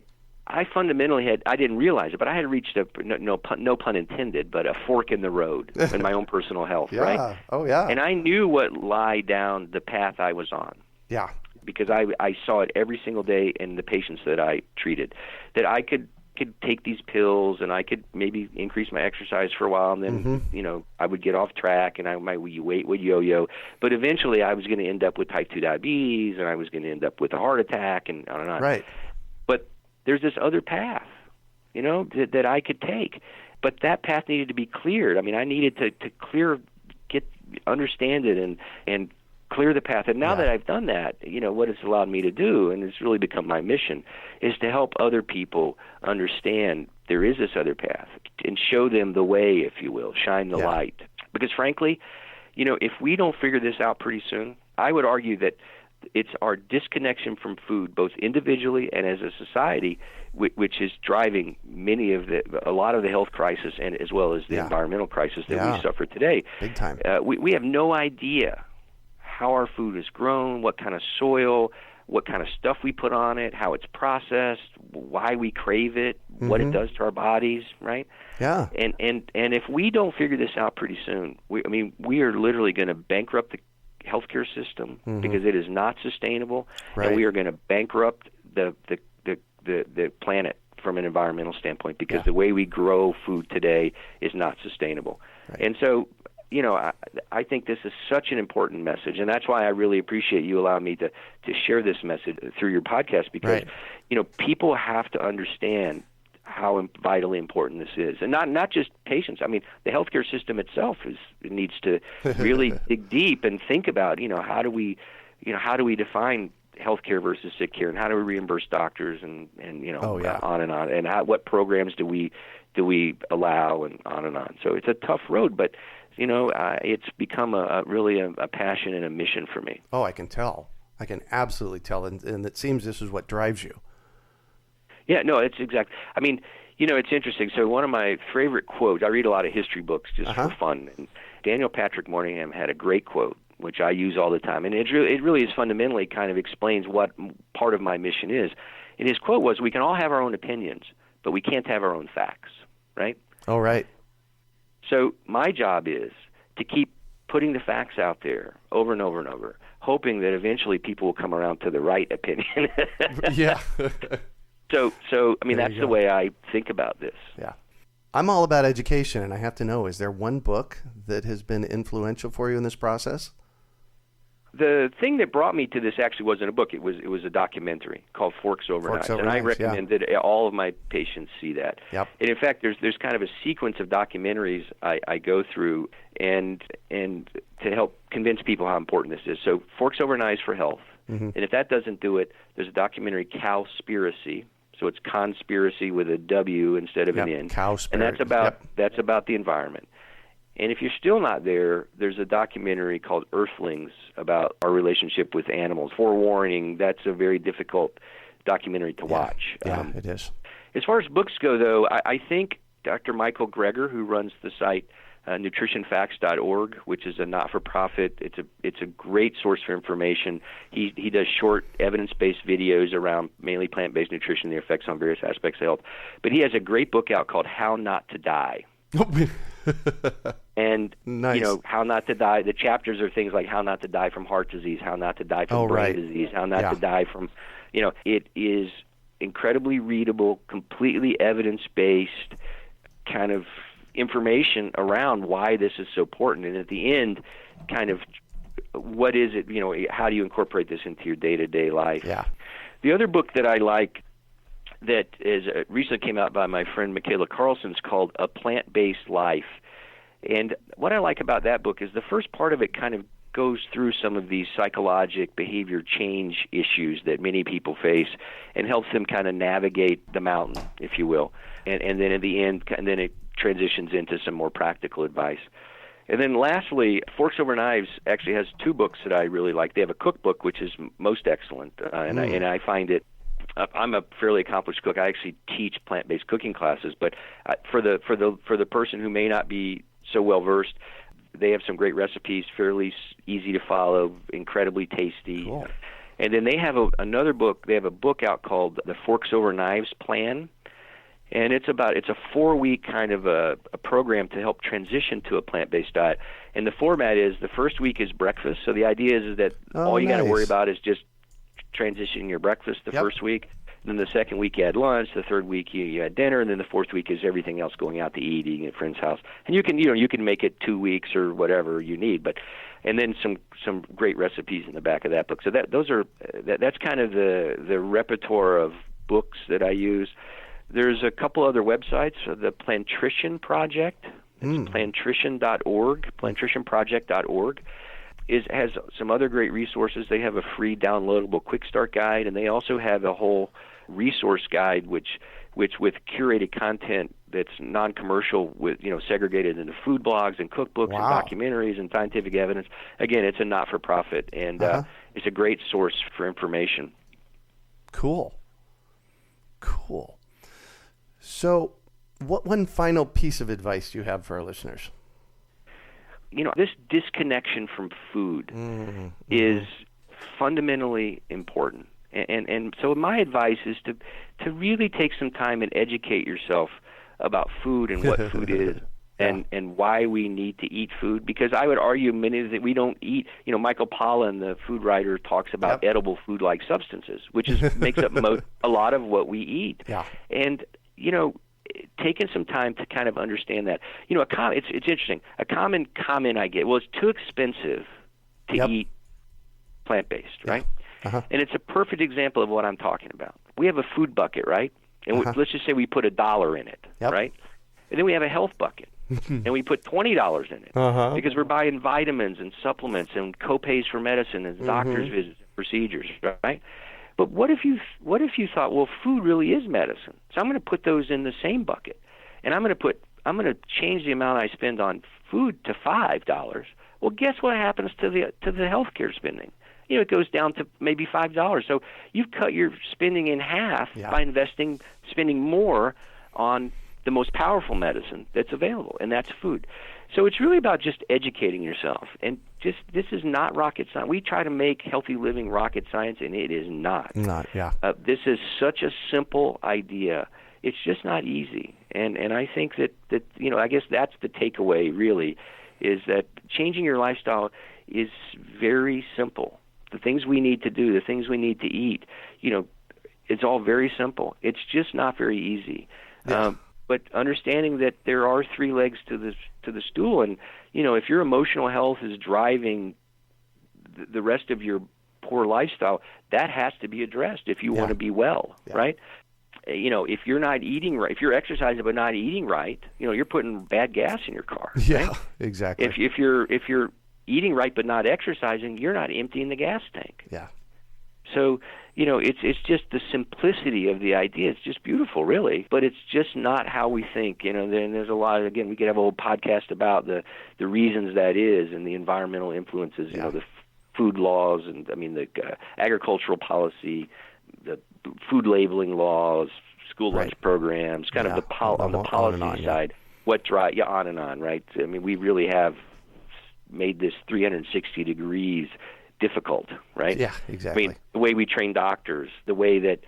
fundamentally I didn't realize it, but I had reached no pun intended, but a fork in the road in my own personal health, right? Oh, yeah. And I knew what lay down the path I was on. Yeah. Because I saw it every single day in the patients that I treated, that I could take these pills and I could maybe increase my exercise for a while, and then I would get off track and my weight would yo-yo. But eventually I was going to end up with type 2 diabetes, and I was going to end up with a heart attack, and on and on. Right. But there's this other path, that I could take. But that path needed to be cleared. I mean, I needed to understand it and clear the path. And now that I've done that, what it's allowed me to do, and it's really become my mission, is to help other people understand there is this other path and show them the way, if you will, shine the light. Because frankly, if we don't figure this out pretty soon, I would argue that it's our disconnection from food, both individually and as a society, which is driving a lot of the health crisis and as well as the environmental crisis that we suffer today. Big time. We have no idea how our food is grown, what kind of soil, what kind of stuff we put on it, how it's processed, why we crave it, what it does to our bodies, right? Yeah. And if we don't figure this out pretty soon, we are literally going to bankrupt the healthcare system because it is not sustainable, and we are going to bankrupt the planet from an environmental standpoint because the way we grow food today is not sustainable. Right. And so, I think this is such an important message, and that's why I really appreciate you allowing me to share this message through your podcast because, people have to understand how vitally important this is, and not just patients. I mean, the healthcare system itself needs to really dig deep and think about, how do we define healthcare versus sick care, and how do we reimburse doctors, and on and on, and what programs do we allow, and on. So it's a tough road, but it's become really a passion and a mission for me. Oh, I can tell. I can absolutely tell, and it seems this is what drives you. Yeah, no, it's exact. I mean, it's interesting. So one of my favorite quotes, I read a lot of history books just for fun, and Daniel Patrick Moynihan had a great quote, which I use all the time, and it really is fundamentally kind of explains what part of my mission is. And his quote was, we can all have our own opinions, but we can't have our own facts, right? Oh, right. So my job is to keep putting the facts out there over and over and over, hoping that eventually people will come around to the right opinion. Yeah. So I mean, that's the way I think about this. Yeah. I'm all about education, and I have to know, is there one book that has been influential for you in this process? The thing that brought me to this actually wasn't a book. It was a documentary called Forks Over Knives, and I recommend that all of my patients see that. Yep. And in fact, there's kind of a sequence of documentaries I go through and to help convince people how important this is. So Forks Over Knives for Health, and if that doesn't do it, there's a documentary, Cowspiracy. So it's conspiracy with a W instead of an N. Cowspiracy. And that's about the environment. And if you're still not there, there's a documentary called Earthlings about our relationship with animals. Forewarning, that's a very difficult documentary to watch. Yeah, it is. As far as books go, though, I think Dr. Michael Greger, who runs the site nutritionfacts.org, which is a not-for-profit. It's a great source for information. He does short evidence-based videos around mainly plant-based nutrition, the effects on various aspects of health. But he has a great book out called How Not to Die. And nice. How not to die. The chapters are things like how not to die from heart disease, how not to die from brain disease, how not to die from, it is incredibly readable, completely evidence-based kind of information around why this is so important. And at the end, kind of what is it, how do you incorporate this into your day-to-day life? Yeah. The other book that I like that is recently came out by my friend Michaela Carlson is called A Plant-Based Life. And what I like about that book is the first part of it kind of goes through some of these psychologic behavior change issues that many people face and helps them kind of navigate the mountain, if you will. And then at the end, and then it transitions into some more practical advice. And then lastly, Forks Over Knives actually has two books that I really like. They have a cookbook, which is most excellent, and I find it. I'm a fairly accomplished cook. I actually teach plant-based cooking classes, but for the person who may not be so well versed, they have some great recipes, fairly easy to follow, incredibly tasty. Cool. And then they have another book. They have a book out called The Forks Over Knives Plan. And it's a 4-week kind of a program to help transition to a plant-based diet. And the format is the first week is breakfast. So the idea is that all you got to worry about is just transitioning your breakfast the first week. And then the second week you add lunch. The third week you add dinner. And then the fourth week is everything else, going out to eat, eating at a friend's house. And you can make it 2 weeks or whatever you need. And then some great recipes in the back of that book. So that's kind of the repertoire of books that I use. There's a couple other websites. The Plantrition Project. It's plantrition.org, plantritionproject.org. has some other great resources. They have a free downloadable quick start guide, and they also have a whole resource guide which with curated content that's non-commercial, with segregated into food blogs and cookbooks and documentaries and scientific evidence. Again, it's a not-for-profit, and it's a great source for information. Cool. So what one final piece of advice do you have for our listeners? This disconnection from food is fundamentally important. And so my advice is to really take some time and educate yourself about food and what food is and why we need to eat food. Because I would argue many that we don't eat. Michael Pollan, the food writer, talks about edible food-like substances, which makes up a lot of what we eat. Yeah. And, taking some time to kind of understand that. It's interesting. A common comment I get, well, it's too expensive to eat plant-based, right? And it's a perfect example of what I'm talking about. We have a food bucket, right? And let's just say we put $1 in it, right? And then we have a health bucket, and we put $20 in it because we're buying vitamins and supplements and co-pays for medicine and doctor's visits and procedures, right? But what if you thought, well, food really is medicine, so I'm going to put those in the same bucket, and I'm going to change the amount I spend on food to $5. Well, guess what happens to the healthcare spending? It goes down to maybe $5. So you've cut your spending in half by spending more on the most powerful medicine that's available, and that's food. So it's really about just educating yourself. And this is not rocket science. We try to make healthy living rocket science, and it is not. This is such a simple idea. It's just not easy. And I think that I guess that's the takeaway, really, is that changing your lifestyle is very simple. The things we need to do, the things we need to eat, it's all very simple. It's just not very easy. But understanding that there are three legs to the stool, and if your emotional health is driving the rest of your poor lifestyle, that has to be addressed if you want to be well, right? If you're not eating right, if you're exercising but not eating right, you're putting bad gas in your car. Yeah, right? Exactly. If you're eating right but not exercising, you're not emptying the gas tank. Yeah. So, it's just the simplicity of the idea. It's just beautiful, really, but it's just not how we think. Then there's a lot. Again, we could have a whole podcast about the reasons that is, and the environmental influences. The food laws, and the agricultural policy, the food labeling laws, school lunch programs, kind of on the policy side. What drive? On and on, right? We really have made this 360 degrees difficult, right? Yeah, exactly. The way we train doctors, the way that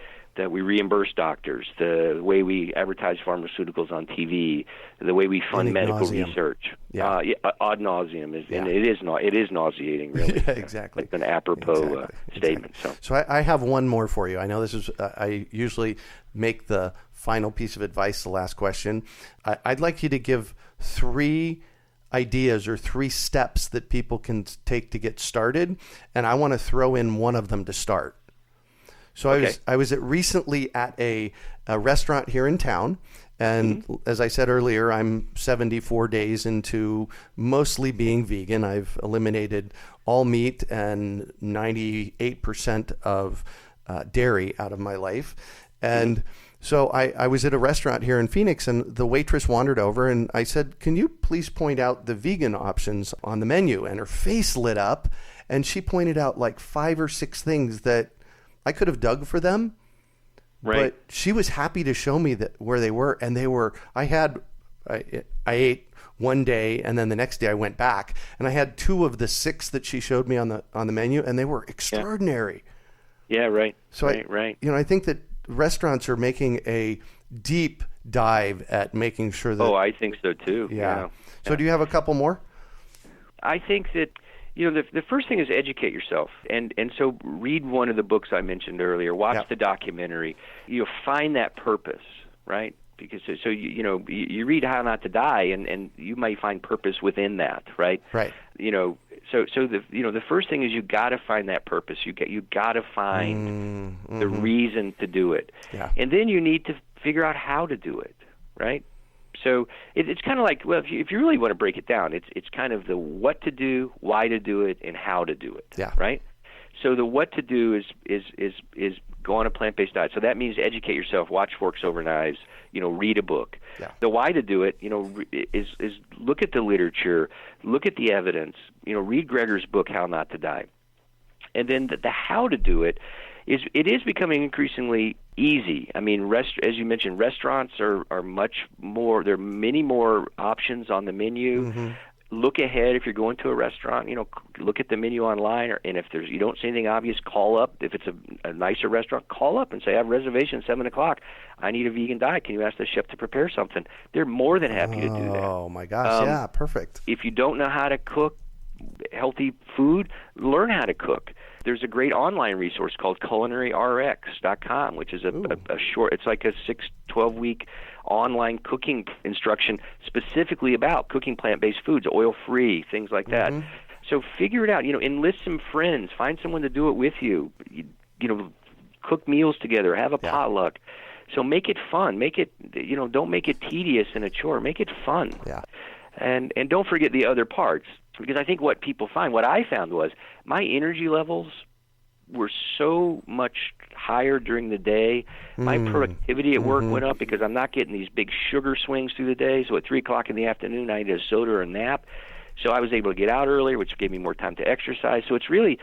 we reimburse doctors, the way we advertise pharmaceuticals on TV, the way we fund medical research, ad nauseum and it is nauseating, really. Yeah, exactly. It's an apropos statement. Exactly. So I have one more for you. I know this is I usually make the final piece of advice the last question. I'd like you to give 3 ideas or 3 steps that people can take to get started, and I want to throw in one of them to start. So I was recently at a restaurant here in town, and as I said earlier, I'm 74 days into mostly being vegan. I've eliminated all meat and 98% of dairy out of my life, and so I was at a restaurant here in Phoenix, and the waitress wandered over, and I said, "Can you please point out the vegan options on the menu?" And her face lit up, and she pointed out like 5 or 6 things that I could have dug for them, but she was happy to show me that where they were, and they were. I ate one day, and then the next day I went back, and I had 2 of the 6 that she showed me on the menu, and they were extraordinary. Yeah, right. So I think that restaurants are making a deep dive at making sure that. Oh, I think so too. Yeah. So do you have a couple more? I think that the first thing is educate yourself, and so read one of the books I mentioned earlier. Watch the documentary. You'll find that purpose, right? Because so you read How Not to Die, and you might find purpose within that, right? Right. So the first thing is you got to find that purpose. You got to find the reason to do it, and then you need to figure out how to do it, right? So it's kind of like, well, if you really want to break it down, it's kind of the what to do, why to do it, and how to do it. Yeah. Right. So the what to do is go on a plant-based diet. So that means educate yourself, watch Forks Over Knives, read a book. Yeah. The why to do it, is look at the literature, look at the evidence, read Greger's book, How Not to Die. And then the how to do it is becoming increasingly easy. I mean, as you mentioned, restaurants are much more, there are many more options on the menu. Mm-hmm. Look ahead if you're going to a restaurant, look at the menu online, and if you don't see anything obvious, call up. If it's a nicer restaurant, call up and say, I have a reservation at 7 o'clock. I need a vegan diet. Can you ask the chef to prepare something? They're more than happy to do that. Oh, my gosh. Yeah, perfect. If you don't know how to cook healthy food, learn how to cook. There's a great online resource called culinaryrx.com, which is a short, it's like a 12-week online cooking instruction specifically about cooking plant-based foods, oil-free, things like that. Mm-hmm. So figure it out. Enlist some friends. Find someone to do it with you. Cook meals together. Have a potluck. So make it fun. Make it, don't make it tedious and a chore. Make it fun. Yeah. And don't forget the other parts. Because I think what I found was my energy levels were so much higher during the day. My productivity at work went up because I'm not getting these big sugar swings through the day. So at 3 o'clock in the afternoon, I need a soda or a nap. So I was able to get out earlier, which gave me more time to exercise. So it's really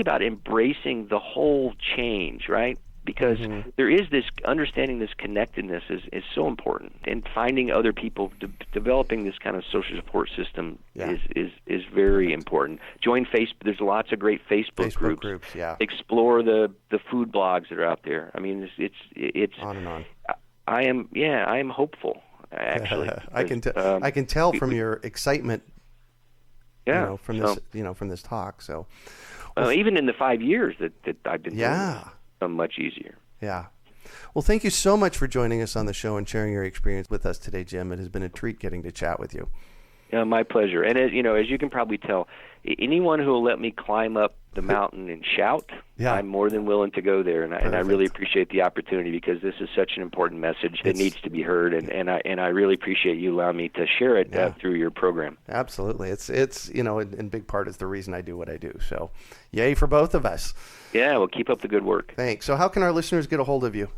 about embracing the whole change, right? Because there is this understanding, this connectedness is so important, and finding other people, developing this kind of social support system is very important. Join Facebook. There's lots of great Facebook groups. Yeah. Explore the food blogs that are out there. I mean, it's on and on. I am hopeful. Actually, I can tell from your excitement. Yeah. From this talk. So, even in the 5 years that I've been doing this. Much easier. Yeah. Well, thank you so much for joining us on the show and sharing your experience with us today, Jim. It has been a treat getting to chat with you. My pleasure. And as you can probably tell, anyone who will let me climb up the mountain and shout, I'm more than willing to go there. And I really appreciate the opportunity, because this is such an important message that needs to be heard. And I really appreciate you allowing me to share it through your program. Absolutely. It's in big part, it's the reason I do what I do. So yay for both of us. Yeah, well, keep up the good work. Thanks. So how can our listeners get a hold of you?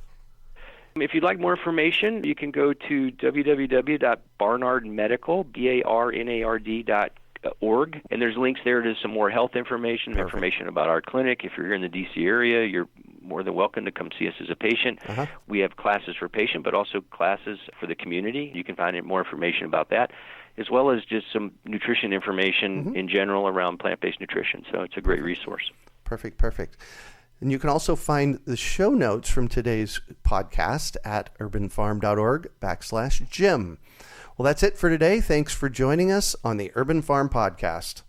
If you'd like more information, you can go to www.barnardmedical.org, and there's links there to some more health information, information about our clinic. If you're here in the D.C. area, you're more than welcome to come see us as a patient. Uh-huh. We have classes for patient, but also classes for the community. You can find more information about that, as well as just some nutrition information in general around plant-based nutrition. So it's a great resource. Perfect. And you can also find the show notes from today's podcast at urbanfarm.org/Jim. Well, that's it for today. Thanks for joining us on the Urban Farm Podcast.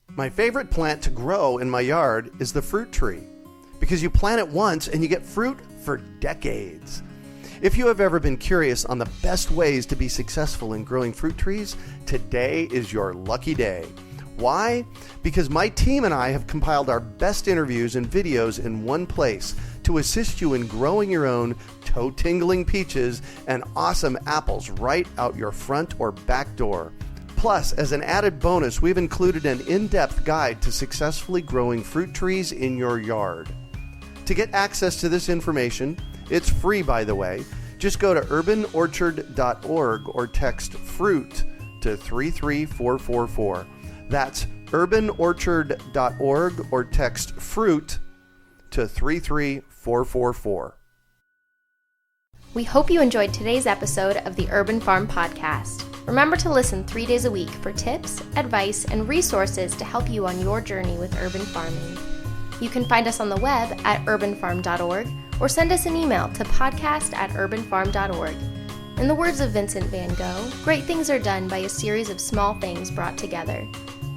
My favorite plant to grow in my yard is the fruit tree, because you plant it once and you get fruit for decades. If you have ever been curious on the best ways to be successful in growing fruit trees, today is your lucky day. Why? Because my team and I have compiled our best interviews and videos in one place to assist you in growing your own toe-tingling peaches and awesome apples right out your front or back door. Plus, as an added bonus, we've included an in-depth guide to successfully growing fruit trees in your yard. To get access to this information, it's free, by the way. Just go to urbanorchard.org or text FRUIT to 33444. That's urbanorchard.org or text FRUIT to 33444. We hope you enjoyed today's episode of the Urban Farm Podcast. Remember to listen 3 days a week for tips, advice, and resources to help you on your journey with urban farming. You can find us on the web at urbanfarm.org or send us an email to podcast@urbanfarm.org. In the words of Vincent van Gogh, great things are done by a series of small things brought together.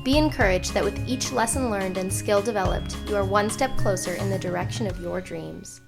Be encouraged that with each lesson learned and skill developed, you are one step closer in the direction of your dreams.